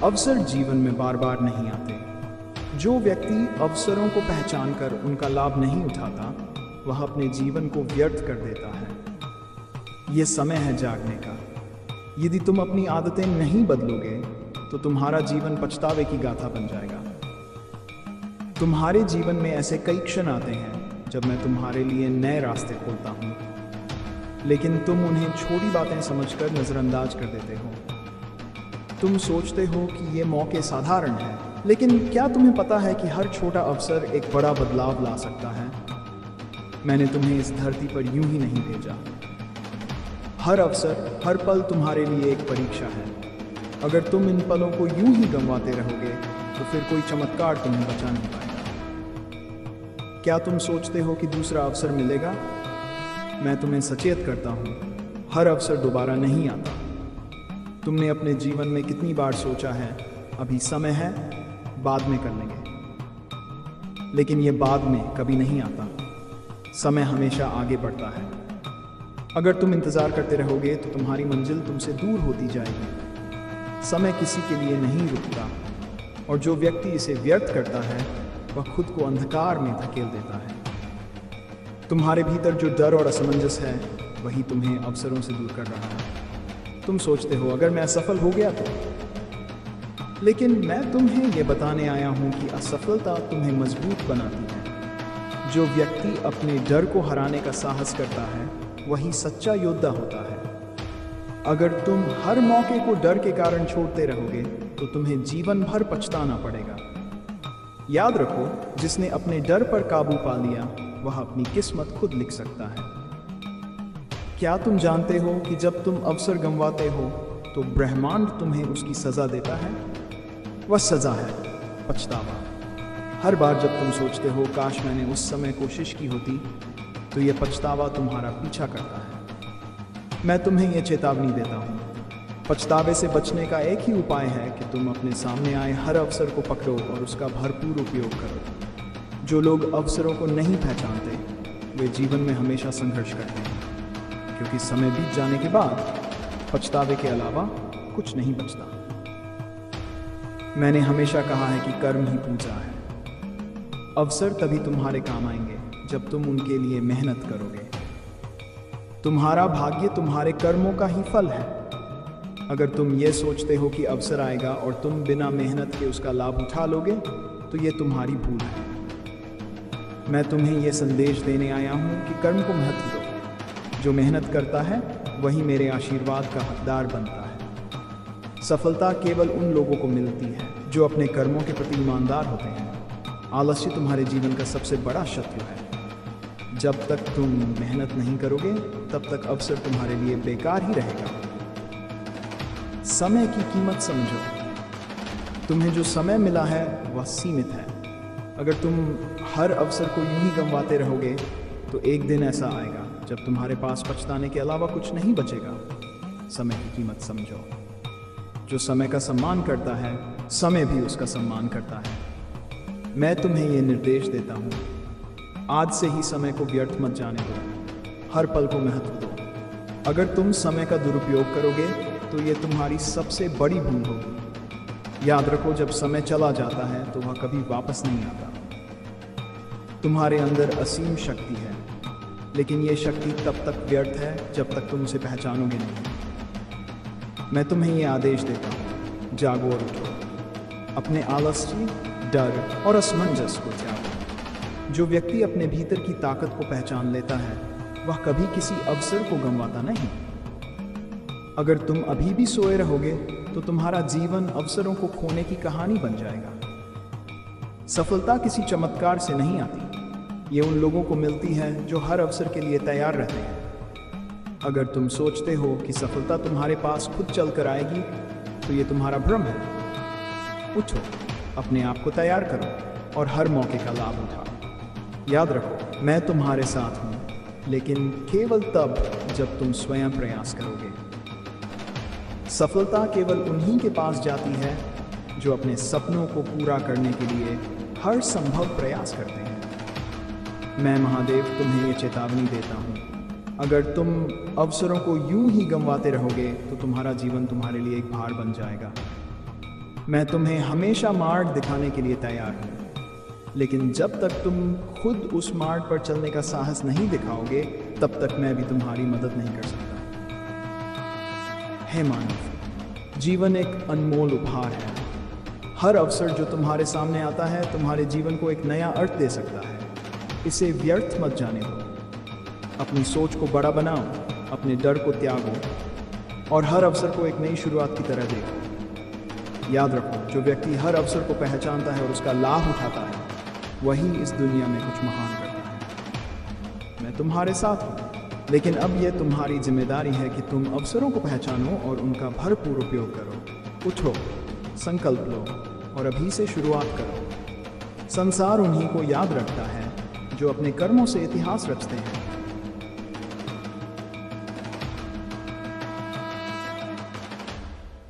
अवसर जीवन में बार बार नहीं आते। जो व्यक्ति अवसरों को पहचानकर उनका लाभ नहीं उठाता, वह अपने जीवन को व्यर्थ कर देता है। यह समय है जागने का। यदि तुम अपनी आदतें नहीं बदलोगे तो तुम्हारा जीवन पछतावे की गाथा बन जाएगा। तुम्हारे जीवन में ऐसे कई क्षण आते हैं जब मैं तुम्हारे लिए नए रास्ते खोलता हूँ, लेकिन तुम उन्हें छोटी बातें समझकर नजरअंदाज कर देते हो। तुम सोचते हो कि ये मौके साधारण हैं, लेकिन क्या तुम्हें पता है कि हर छोटा अवसर एक बड़ा बदलाव ला सकता है? मैंने तुम्हें इस धरती पर यूं ही नहीं भेजा। हर अवसर, हर पल तुम्हारे लिए एक परीक्षा है। अगर तुम इन पलों को यूं ही गंवाते रहोगे तो फिर कोई चमत्कार तुम्हें बचा नहीं पाएगा। क्या तुम सोचते हो कि दूसरा अवसर मिलेगा? मैं तुम्हें सचेत करता हूं, हर अवसर दोबारा नहीं आता। तुमने अपने जीवन में कितनी बार सोचा है, अभी समय है, बाद में कर लेंगे, लेकिन ये बाद में कभी नहीं आता। समय हमेशा आगे बढ़ता है। अगर तुम इंतजार करते रहोगे तो तुम्हारी मंजिल तुमसे दूर होती जाएगी। समय किसी के लिए नहीं रुकता, और जो व्यक्ति इसे व्यर्थ करता है वह खुद को अंधकार में धकेल देता है। तुम्हारे भीतर जो डर और असमंजस है, वही तुम्हें अवसरों से दूर कर रहा है। तुम सोचते हो अगर मैं असफल हो गया तो, लेकिन मैं तुम्हें यह बताने आया हूं कि असफलता तुम्हें मजबूत बनाती है। जो व्यक्ति अपने डर को हराने का साहस करता है, वही सच्चा योद्धा होता है। अगर तुम हर मौके को डर के कारण छोड़ते रहोगे तो तुम्हें जीवन भर पछताना पड़ेगा। याद रखो, जिसने अपने डर पर काबू पा लिया, वह अपनी किस्मत खुद लिख सकता है। क्या तुम जानते हो कि जब तुम अवसर गंवाते हो तो ब्रह्मांड तुम्हें उसकी सजा देता है? वह सजा है पछतावा। हर बार जब तुम सोचते हो काश मैंने उस समय कोशिश की होती, तो यह पछतावा तुम्हारा पीछा करता है। मैं तुम्हें यह चेतावनी देता हूँ, पछतावे से बचने का एक ही उपाय है कि तुम अपने सामने आए हर अवसर को पकड़ो और उसका भरपूर उपयोग करो। जो लोग अवसरों को नहीं पहचानते, वे जीवन में हमेशा संघर्ष करते हैं, क्योंकि समय बीत जाने के बाद पछतावे के अलावा कुछ नहीं बचता। मैंने हमेशा कहा है कि कर्म ही पूजा है। अवसर तभी तुम्हारे काम आएंगे जब तुम उनके लिए मेहनत करोगे। तुम्हारा भाग्य तुम्हारे कर्मों का ही फल है। अगर तुम ये सोचते हो कि अवसर आएगा और तुम बिना मेहनत के उसका लाभ उठा लोगे, तो ये तुम्हारी भूल है। मैं तुम्हें यह संदेश देने आया हूं कि कर्म को महत्व दो। जो मेहनत करता है वही मेरे आशीर्वाद का हकदार बनता है। सफलता केवल उन लोगों को मिलती है जो अपने कर्मों के प्रति ईमानदार होते हैं। आलस्य तुम्हारे जीवन का सबसे बड़ा शत्रु है। जब तक तुम मेहनत नहीं करोगे, तब तक अवसर तुम्हारे लिए बेकार ही रहेगा। समय की कीमत समझो। तुम्हें जो समय मिला है वह सीमित है। अगर तुम हर अवसर को यूं ही गंवाते रहोगे, तो एक दिन ऐसा आएगा जब तुम्हारे पास पछताने के अलावा कुछ नहीं बचेगा। समय की कीमत समझो। जो समय का सम्मान करता है, समय भी उसका सम्मान करता है। मैं तुम्हें यह निर्देश देता हूँ, आज से ही समय को व्यर्थ मत जाने दो। हर पल को महत्व दो। अगर तुम समय का दुरुपयोग करोगे तो यह तुम्हारी सबसे बड़ी भूल होगी। याद रखो, जब समय चला जाता है तो वह कभी वापस नहीं आता। तुम्हारे अंदर असीम शक्ति है, लेकिन यह शक्ति तब तक व्यर्थ है जब तक तुम उसे पहचानोगे नहीं। मैं तुम्हें यह आदेश देता हूँ, जागो और उठो। अपने आलस्य, डर और असमंजस को त्यागो। जो व्यक्ति अपने भीतर की ताकत को पहचान लेता है, वह कभी किसी अवसर को गंवाता नहीं। अगर तुम अभी भी सोए रहोगे तो तुम्हारा जीवन अवसरों को खोने की कहानी बन जाएगा। सफलता किसी चमत्कार से नहीं आती। ये उन लोगों को मिलती है जो हर अवसर के लिए तैयार रहते हैं। अगर तुम सोचते हो कि सफलता तुम्हारे पास खुद चल कर आएगी, तो ये तुम्हारा भ्रम है। उठो, अपने आप को तैयार करो और हर मौके का लाभ उठाओ। याद रखो, मैं तुम्हारे साथ हूँ, लेकिन केवल तब जब तुम स्वयं प्रयास करोगे। सफलता केवल उन्हीं के पास जाती है जो अपने सपनों को पूरा करने के लिए हर संभव प्रयास करते हैं। मैं महादेव तुम्हें ये चेतावनी देता हूँ, अगर तुम अवसरों को यूं ही गंवाते रहोगे तो तुम्हारा जीवन तुम्हारे लिए एक भार बन जाएगा। मैं तुम्हें हमेशा मार्ग दिखाने के लिए तैयार हूँ, लेकिन जब तक तुम खुद उस मार्ग पर चलने का साहस नहीं दिखाओगे, तब तक मैं भी तुम्हारी मदद नहीं कर सकता। हे मानव, जीवन एक अनमोल उपहार है। हर अवसर जो तुम्हारे सामने आता है तुम्हारे जीवन को एक नया अर्थ दे सकता है। इसे व्यर्थ मत जाने दो। अपनी सोच को बड़ा बनाओ, अपने डर को त्यागो और हर अवसर को एक नई शुरुआत की तरह देखो। याद रखो, जो व्यक्ति हर अवसर को पहचानता है और उसका लाभ उठाता है, वही इस दुनिया में कुछ महान करता है। मैं तुम्हारे साथ हूँ, लेकिन अब यह तुम्हारी जिम्मेदारी है कि तुम अवसरों को पहचानो और उनका भरपूर उपयोग करो। उठो, संकल्प लो और अभी से शुरुआत करो। संसार उन्हीं को याद रखता है जो अपने कर्मों से इतिहास रचते हैं।